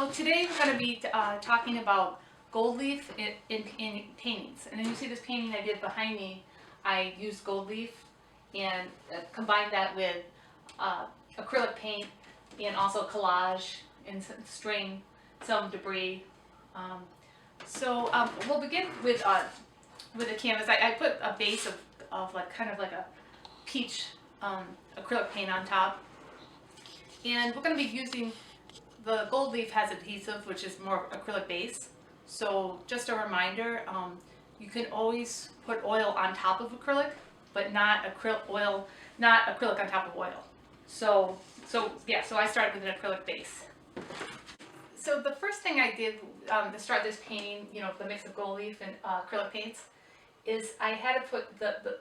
So today we're going to be talking about gold leaf in paintings. And then you see this painting I did behind me. I used gold leaf and combined that with acrylic paint and also collage and some string, some debris. We'll begin with a canvas. I put a base of like kind of like a peach acrylic paint on top. And we're going to be using, the gold leaf has adhesive, which is more acrylic base. So just a reminder, you can always put oil on top of acrylic, but not acrylic on top of oil. So I started with an acrylic base. So the first thing I did to start this painting, the mix of gold leaf and acrylic paints, is I had to put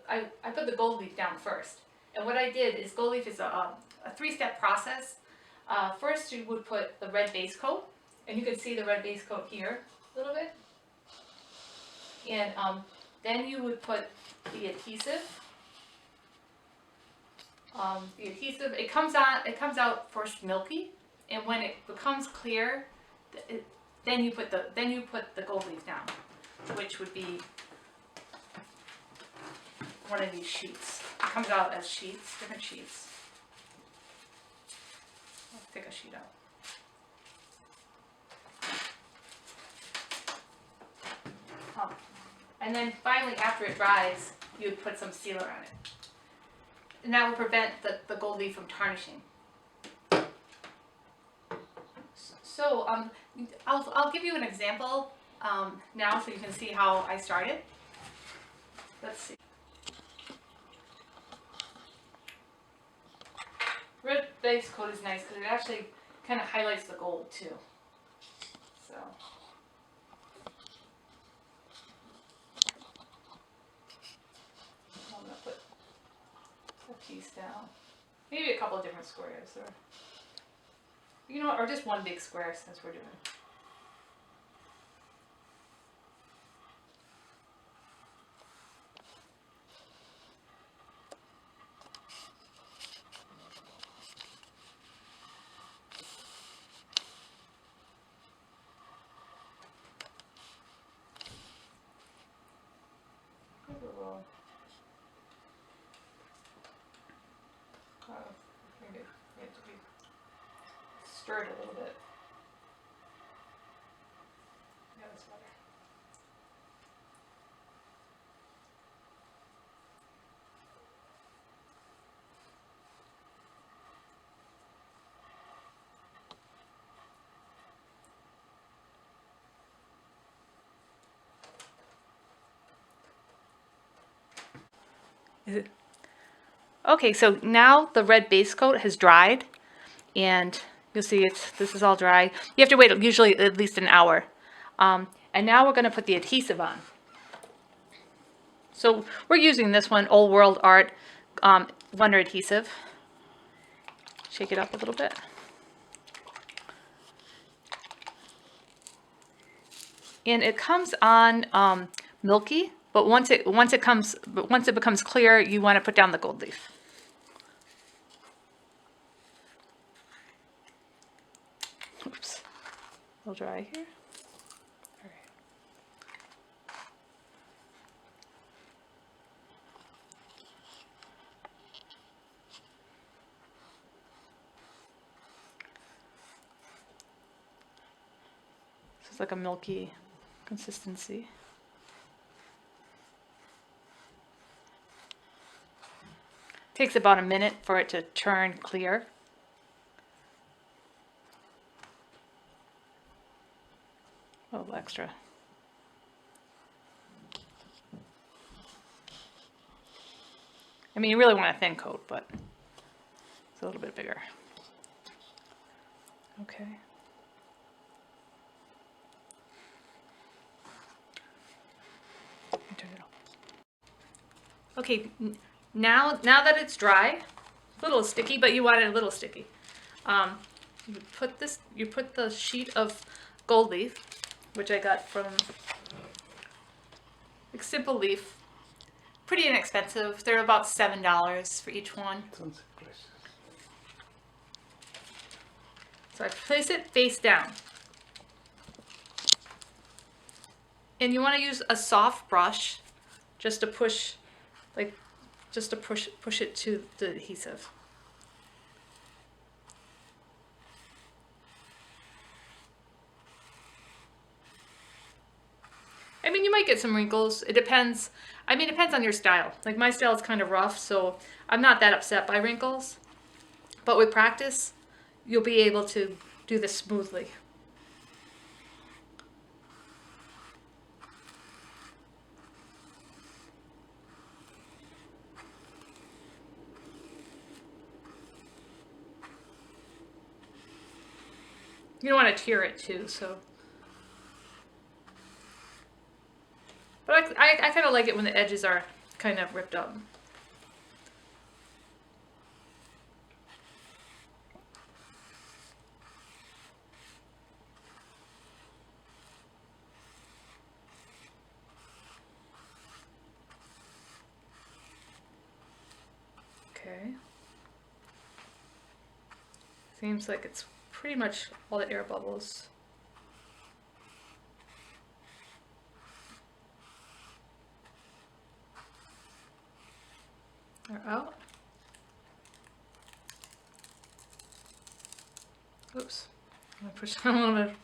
I put the gold leaf down first. And what I did is, gold leaf is a three-step process. First, you would put the red base coat, and you can see the red base coat here a little bit. And then you would put the adhesive. It comes out first milky, and when it becomes clear, then you put the gold leaf down, which would be one of these sheets. It comes out as sheets, different sheets. Let's take a sheet out. And then finally, after it dries, you would put some sealer on it. And that would prevent the gold leaf from tarnishing. So I'll give you an example now so you can see how I started. Let's see. Red base coat is nice because it actually kind of highlights the gold too. So. I'm going to put a piece down. Maybe a couple of different squares, or just one big square since we're doing it. Maybe we have to be stirred a little bit. Yeah, that's better. Is it? Okay, so now the red base coat has dried, and you'll see this is all dry. You have to wait usually at least an hour. And now we're going to put the adhesive on. So we're using this one, Old World Art Wunda adhesive. Shake it up a little bit. And it comes on milky, but once it becomes clear, you want to put down the gold leaf. Oops, a little dry here. All right. So it's like a milky consistency. Takes about a minute for it to turn clear. A little extra. I mean, you really want a thin coat, but it's a little bit bigger. Okay. Turn it off. Okay, now that it's dry, a little sticky, but you want it a little sticky. You put the sheet of gold leaf, which I got from Simple Leaf. Pretty inexpensive. They're about $7 for each one. Sounds precious. So I place it face down. And you want to use a soft brush just to push, like, just to push it to the adhesive. I mean, you might get some wrinkles. It depends. I mean, it depends on your style. Like my style is kind of rough, so I'm not that upset by wrinkles. But with practice, you'll be able to do this smoothly. You don't want to tear it too, so. But I kind of like it when the edges are kind of ripped up. Okay. Seems like it's pretty much all the air bubbles. Are out. Oops. I'm gonna push a little bit.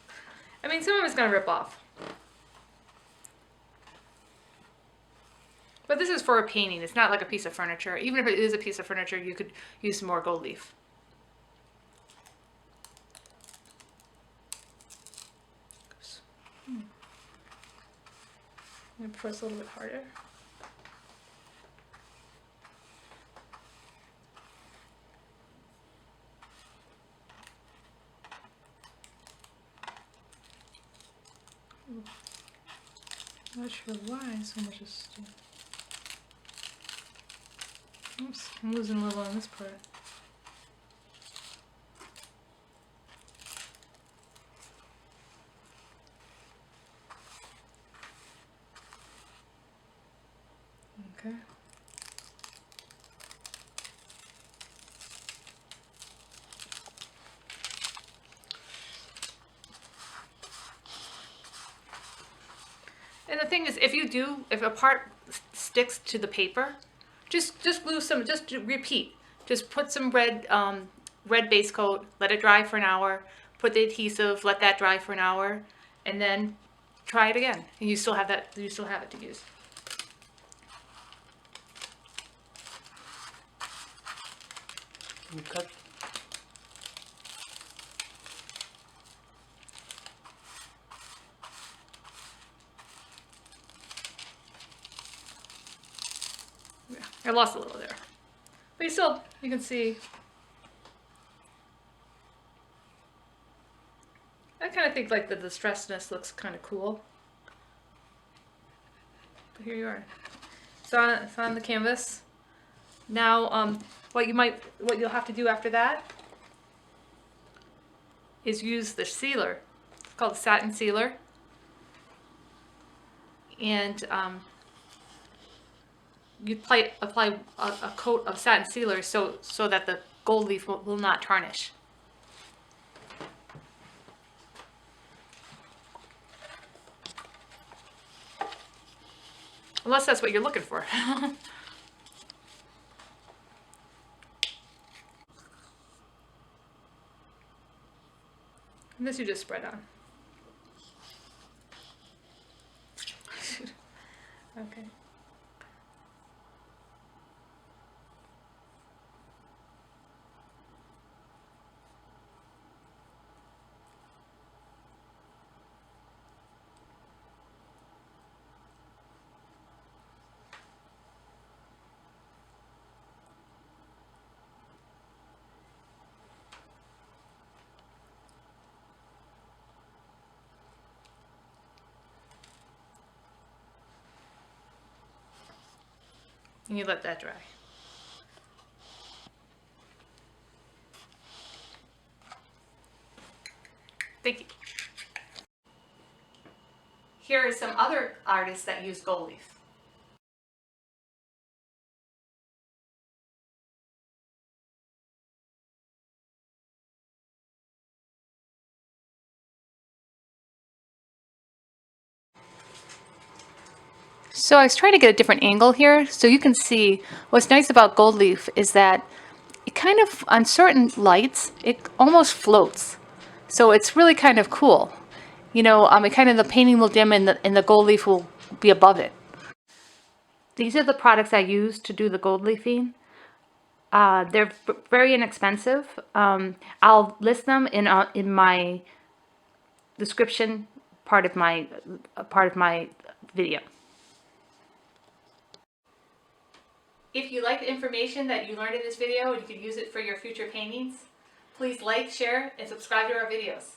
I mean, some of it's gonna rip off. But this is for a painting. It's not like a piece of furniture. Even if it is a piece of furniture, you could use some more gold leaf. Oops. I'm gonna press a little bit harder. I'm not sure why so much is. Oops, I'm losing a little on this part. Okay. And the thing is, if a part sticks to the paper, just glue some, just repeat. Just put some red base coat, let it dry for an hour, put the adhesive, let that dry for an hour, and then try it again. And you still have it to use. Okay. Yeah, I lost a little there. But you can see. I kind of think like the distressedness looks kind of cool. But here you are. It's on the canvas. Now, what you'll have to do after that is use the sealer. It's called the Satin sealer. And you apply a coat of satin sealer so that the gold leaf will not tarnish. Unless that's what you're looking for. And this you just spread on. Okay. And you let that dry. Thank you. Here are some other artists that use gold leaf. So I was trying to get a different angle here so you can see what's nice about gold leaf is that it kind of, on certain lights, it almost floats. So it's really kind of cool. You know, it kind of, the painting will dim and the gold leaf will be above it. These are the products I use to do the gold leafing. They're very inexpensive. I'll list them in my description part of my video. If you like the information that you learned in this video and you could use it for your future paintings, please like, share, and subscribe to our videos.